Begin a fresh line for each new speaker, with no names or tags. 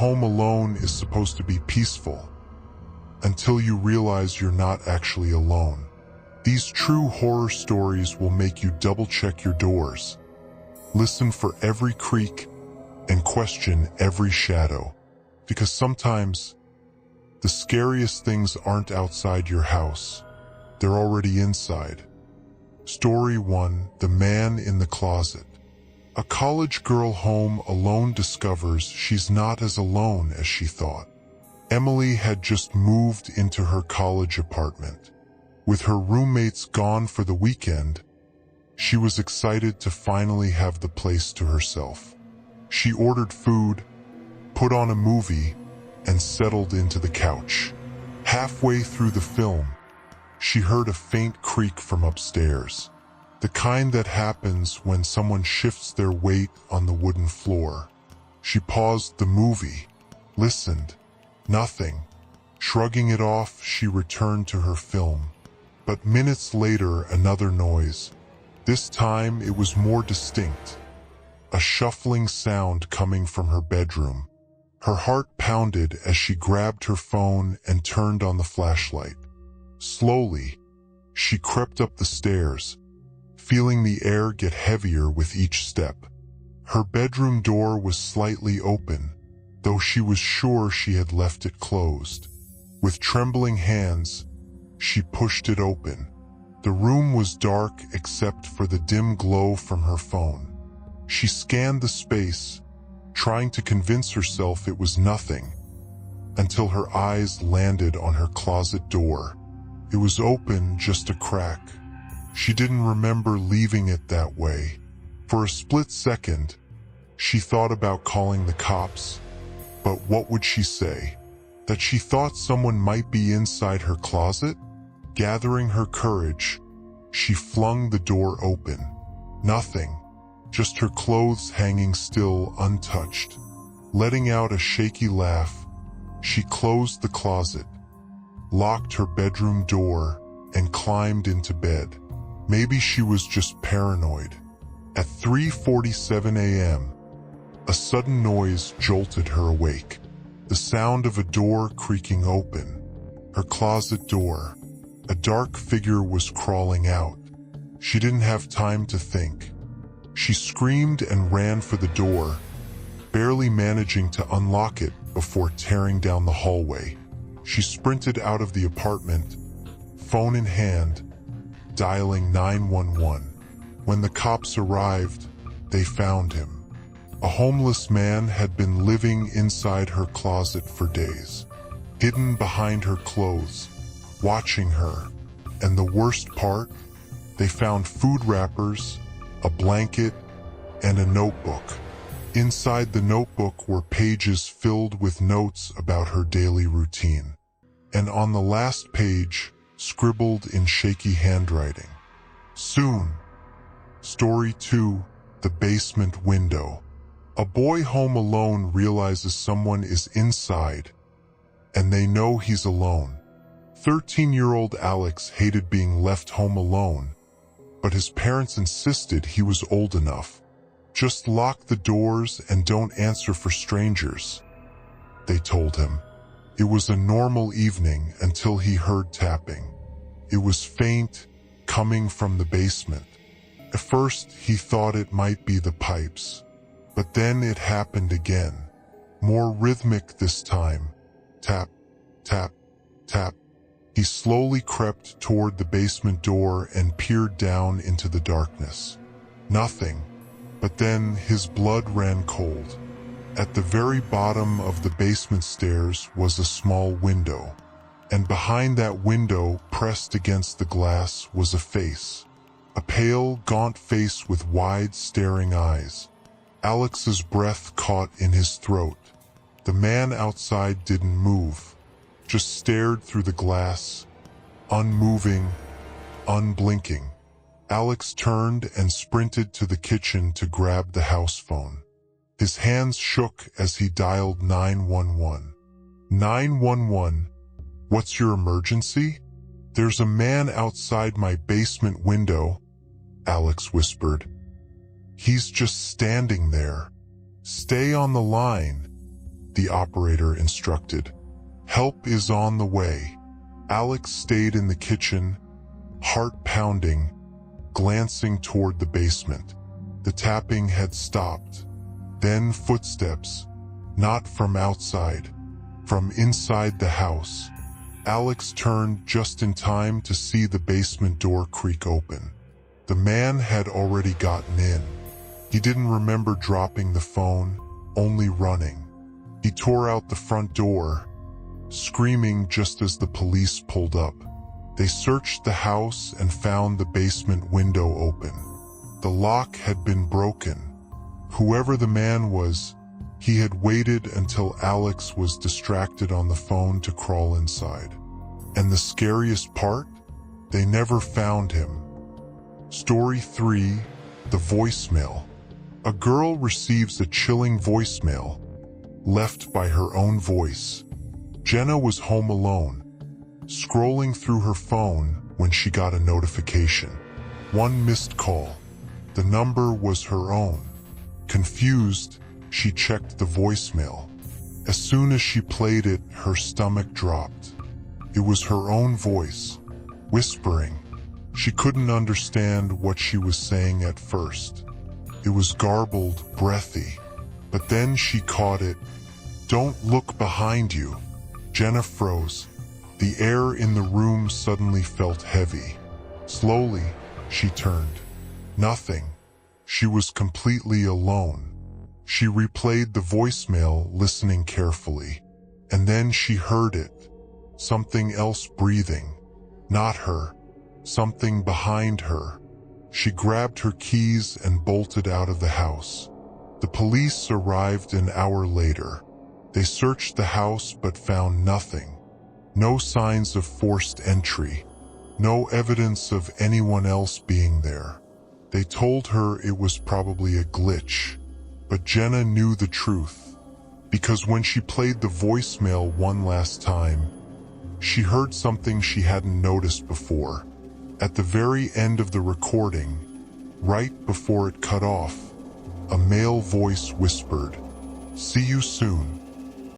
home alone is supposed to be peaceful, until you realize you're not actually alone. These true horror stories will make you double-check your doors, listen for every creak, and question every shadow. Because sometimes, the scariest things aren't outside your house, they're already inside. Story 1: The Man in the Closet. A college girl home alone discovers she's not as alone as she thought. Emily had just moved into her college apartment. With her roommates gone for the weekend, she was excited to finally have the place to herself. She ordered food, put on a movie, and settled into the couch. Halfway through the film, she heard a faint creak from upstairs, the kind that happens when someone shifts their weight on the wooden floor. She paused the movie, listened. Nothing. Shrugging it off, she returned to her film. But minutes later, another noise. This time it was more distinct. A shuffling sound coming from her bedroom. Her heart pounded as she grabbed her phone and turned on the flashlight. Slowly, she crept up the stairs, feeling the air get heavier with each step. Her bedroom door was slightly open, though she was sure she had left it closed. With trembling hands, she pushed it open. The room was dark except for the dim glow from her phone. She scanned the space, trying to convince herself it was nothing, until her eyes landed on her closet door. It was open, just a crack. She didn't remember leaving it that way. For a split second, she thought about calling the cops. But what would she say? That she thought someone might be inside her closet? Gathering her courage, she flung the door open. Nothing, just her clothes hanging still, untouched. Letting out a shaky laugh, she closed the closet, locked her bedroom door, and climbed into bed. Maybe she was just paranoid. At 3:47 a.m., a sudden noise jolted her awake. The sound of a door creaking open. Her closet door. A dark figure was crawling out. She didn't have time to think. She screamed and ran for the door, barely managing to unlock it before tearing down the hallway. She sprinted out of the apartment, phone in hand, dialing 911. When the cops arrived, they found him. A homeless man had been living inside her closet for days, hidden behind her clothes, watching her. And the worst part? They found food wrappers, a blanket, and a notebook. Inside the notebook were pages filled with notes about her daily routine. And on the last page, scribbled in shaky handwriting, "Soon." Story 2: The Basement Window. A boy home alone realizes someone is inside, and they know he's alone. 13-year-old Alex hated being left home alone, but his parents insisted he was old enough. "Just lock the doors and don't answer for strangers," they told him. It was a normal evening until he heard tapping. It was faint, coming from the basement. At first, he thought it might be the pipes. But then it happened again. More rhythmic this time. Tap, tap, tap. He slowly crept toward the basement door and peered down into the darkness. Nothing. But then his blood ran cold. At the very bottom of the basement stairs was a small window. And behind that window, pressed against the glass, was a face. A pale, gaunt face with wide, staring eyes. Alex's breath caught in his throat. The man outside didn't move, just stared through the glass, unmoving, unblinking. Alex turned and sprinted to the kitchen to grab the house phone. His hands shook as he dialed 911. 911, what's your emergency? There's a man outside my basement window, Alex whispered. He's just standing there. Stay on the line. the operator instructed. "Help is on the way." Alex stayed in the kitchen, heart pounding, glancing toward the basement. The tapping had stopped. Then footsteps, not from outside, from inside the house. Alex turned just in time to see the basement door creak open. The man had already gotten in. He didn't remember dropping the phone, only running. He tore out the front door, screaming just as the police pulled up. They searched the house and found the basement window open. The lock had been broken. Whoever the man was, he had waited until Alex was distracted on the phone to crawl inside. And the scariest part? They never found him. Story 3, the voicemail. A girl receives a chilling voicemail, left by her own voice. Jenna was home alone, scrolling through her phone when she got a notification. One missed call. The number was her own. Confused, she checked the voicemail. As soon as she played it, her stomach dropped. It was her own voice, whispering. She couldn't understand what she was saying at first. It was garbled, breathy. But then she caught it. "Don't look behind you." Jenna froze. The air in the room suddenly felt heavy. Slowly, she turned. Nothing. She was completely alone. She replayed the voicemail, listening carefully. And then she heard it. Something else breathing. Not her. Something behind her. She grabbed her keys and bolted out of the house. The police arrived an hour later. They searched the house but found nothing. No signs of forced entry. No evidence of anyone else being there. They told her it was probably a glitch. But Jenna knew the truth. Because when she played the voicemail one last time, she heard something she hadn't noticed before. At the very end of the recording, right before it cut off, a male voice whispered, "See you soon."